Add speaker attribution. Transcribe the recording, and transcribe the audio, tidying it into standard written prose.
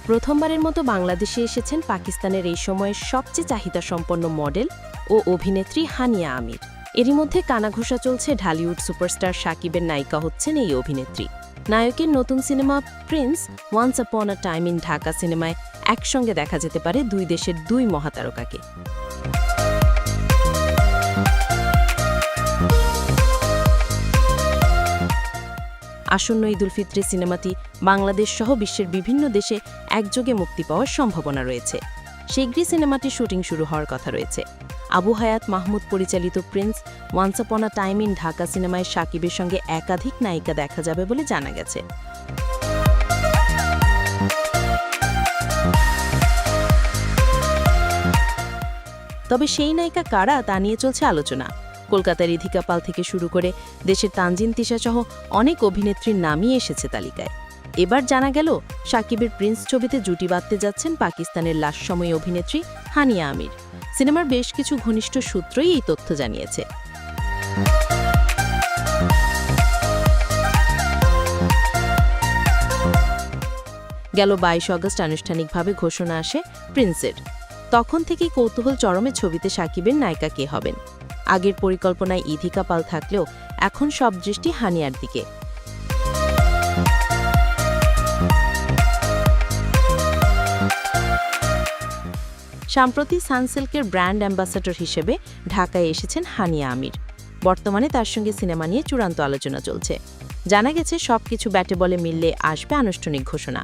Speaker 1: প্রথমবারের মতো বাংলাদেশে এসেছেন পাকিস্তানের এই সময়ের সবচেয়ে চাহিদাসম্পন্ন মডেল ও অভিনেত্রী হানিয়া আমির। এরই মধ্যে কানাঘুষা চলছে ঢালিউড সুপারস্টার শাকিবের নায়িকা হচ্ছেন এই অভিনেত্রী। নায়কের নতুন cinema Prince once upon a time in Dhaka সিনেমায় একসঙ্গে দেখা যেতে পারে দুই দেশের দুই মহাতারকাকে। আসন্ন ঈদ উল ফিত্র সিনেমাটি বাংলাদেশ সহ বিশ্বের বিভিন্ন দেশে একযোগে মুক্তি পাওয়ার সম্ভাবনা রয়েছে। শীঘ্রই সিনেমাটির শুটিং শুরু হওয়ার কথা রয়েছে। আবু হায়াত মাহমুদ পরিচালিত Prince once upon a time in Dhaka সিনেমায় শাকিবের সঙ্গে একাধিক নায়িকা দেখা যাবে বলে জানা গেছে। তবে সেই নায়িকা কারা তা নিয়ে চলছে আলোচনা। কলকাতার ইধিকা পাল থেকে শুরু করে দেশের তানজিন তিশা সহ অনেক অভিনেত্রীর নামই এসেছে তালিকায়। এবার জানা গেল শাকিবের প্রিন্স ছবিতে জুটি বাঁধতে যাচ্ছেন পাকিস্তানের লাশসময়ী অভিনেত্রী হানিয়া আমির। সিনেমার বেশ কিছু ঘনিষ্ঠ সূত্রই এই তথ্য জানিয়েছে। গেল ২২ আগস্ট আনুষ্ঠানিকভাবে ঘোষণা আসে প্রিন্সের। তখন থেকেই কৌতূহল চরমে ছবিতে শাকিবের নায়িকা কে হবেন। আগের পরিকল্পনায় ইধিকা পাল থাকলেও এখন সব দৃষ্টি হানিয়ার দিকে। সম্প্রতি সানসিল্কের ব্র্যান্ড অ্যাম্বাসাডর হিসেবে ঢাকায় এসেছেন হানিয়া আমির। বর্তমানে তার সঙ্গে সিনেমা নিয়ে চূড়ান্ত আলোচনা চলছে। জানা গেছে সবকিছু ব্যাটে বলে মিললে আসবে আনুষ্ঠানিক ঘোষণা।